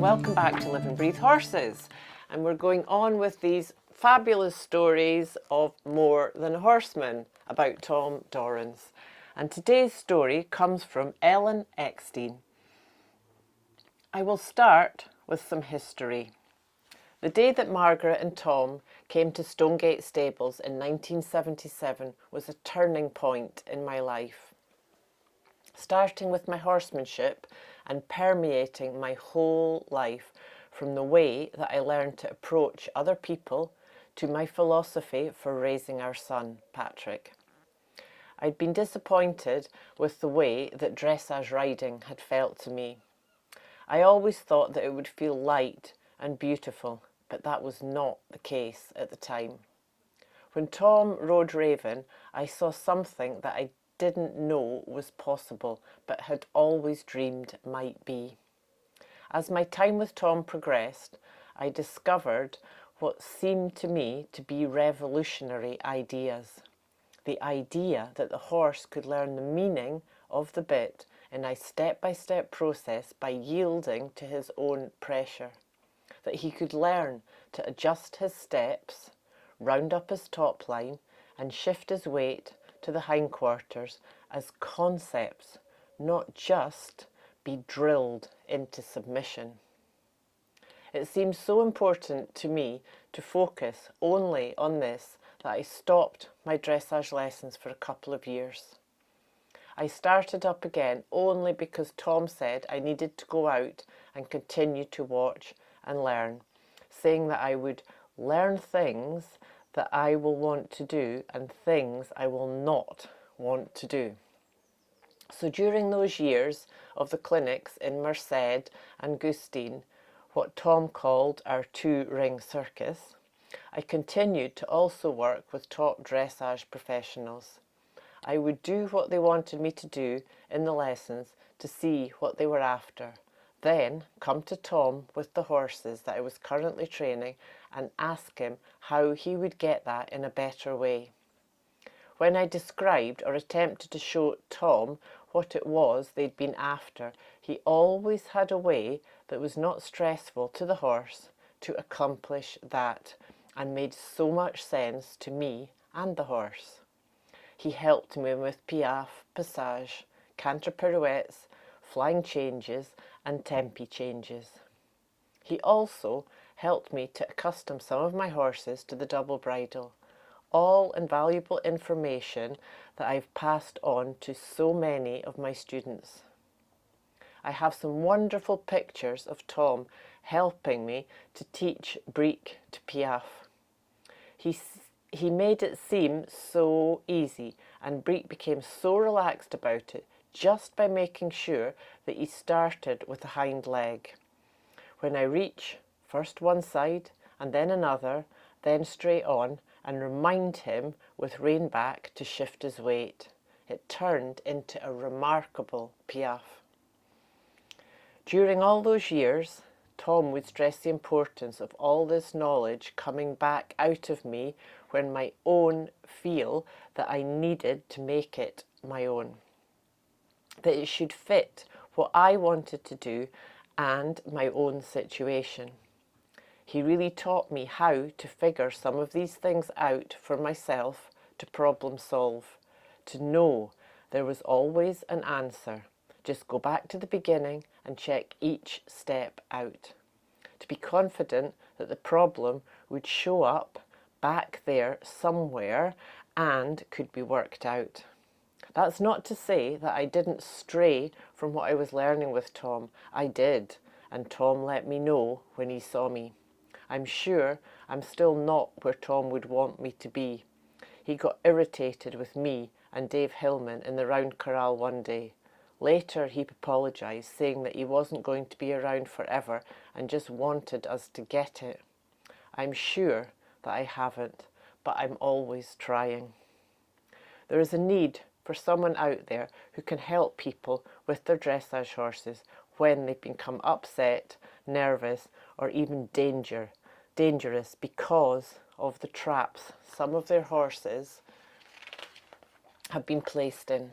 welcome back to Live and Breathe Horses. And we're going on with these fabulous stories of More Than a Horseman about Tom Dorrance. And today's story comes from Ellen Epstein. I will start with some history. The day that Margaret and Tom came to Stonegate Stables in 1977 was a turning point in my life. Starting with my horsemanship and permeating my whole life, from the way that I learned to approach other people to my philosophy for raising our son, Patrick. I'd been disappointed with the way that dressage riding had felt to me. I always thought that it would feel light and beautiful, but that was not the case at the time. When Tom rode Raven, I saw something that I didn't know was possible, but had always dreamed might be. As my time with Tom progressed, I discovered what seemed to me to be revolutionary ideas. The idea that the horse could learn the meaning of the bit in a step-by-step process by yielding to his own pressure. That he could learn to adjust his steps, round up his top line, and shift his weight to the hindquarters as concepts, not just be drilled into submission. It seemed so important to me to focus only on this that I stopped my dressage lessons for a couple of years. I started up again only because Tom said I needed to go out and continue to watch and learn, saying that I would learn things that I will want to do and things I will not want to do. So during those years of the clinics in Merced and Gustine, what Tom called our two-ring circus, I continued to also work with top dressage professionals. I would do what they wanted me to do in the lessons to see what they were after, then come to Tom with the horses that I was currently training and ask him how he would get that in a better way. When I described or attempted to show Tom what it was they'd been after, he always had a way that was not stressful to the horse to accomplish that, and made so much sense to me and the horse. He helped me with piaffe, passage, canter pirouettes, flying changes and tempi changes. He also helped me to accustom some of my horses to the double bridle, all invaluable information that I've passed on to so many of my students. I have some wonderful pictures of Tom helping me to teach breek to piaffe. He made it seem so easy, and breek became so relaxed about it just by making sure that he started with the hind leg. When I reach, first one side and then another, then straight on, and remind him with rein back to shift his weight, it turned into a remarkable piaffe. During all those years, Tom would stress the importance of all this knowledge coming back out of me when my own feel that I needed to make it my own. That it should fit what I wanted to do and my own situation. He really taught me how to figure some of these things out for myself, to problem solve, to know there was always an answer. Just go back to the beginning and check each step out. To be confident that the problem would show up back there somewhere and could be worked out. That's not to say that I didn't stray from what I was learning with Tom. I did, and Tom let me know when he saw me. I'm sure I'm still not where Tom would want me to be. He got irritated with me and Dave Hillman in the round corral one day. Later he apologised, saying that he wasn't going to be around forever and just wanted us to get it. I'm sure that I haven't, but I'm always trying. There is a need for someone out there who can help people with their dressage horses when they become upset, nervous, or even dangerous because of the traps some of their horses have been placed in.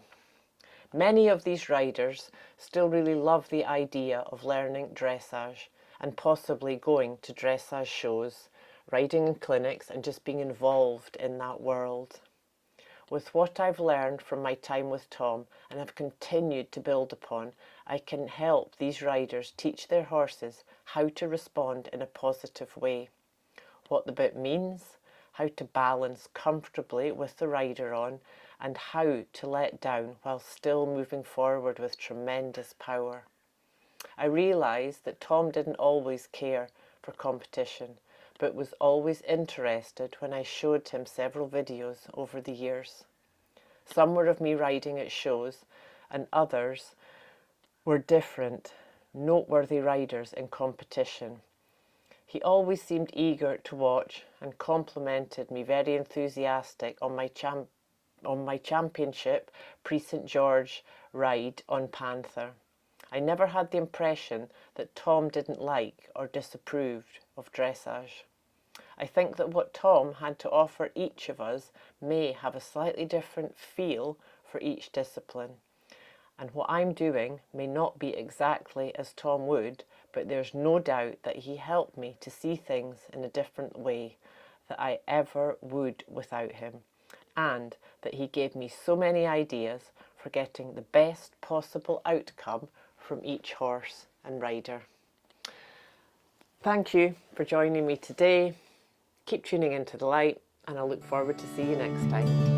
Many of these riders still really love the idea of learning dressage and possibly going to dressage shows, riding in clinics, and just being involved in that world. With what I've learned from my time with Tom and have continued to build upon, I can help these riders teach their horses how to respond in a positive way, what the bit means, how to balance comfortably with the rider on, and how to let down while still moving forward with tremendous power. I realised that Tom didn't always care for competition, but was always interested when I showed him several videos over the years. Some were of me riding at shows, and others were different, noteworthy riders in competition. He always seemed eager to watch and complimented me very enthusiastic on my championship pre-St George ride on Panther. I never had the impression that Tom didn't like or disapproved of dressage. I think that what Tom had to offer each of us may have a slightly different feel for each discipline. And what I'm doing may not be exactly as Tom would, but there's no doubt that he helped me to see things in a different way that I ever would without him, and that he gave me so many ideas for getting the best possible outcome from each horse and rider. Thank you for joining me today. Keep tuning into the light, and I look forward to see you next time.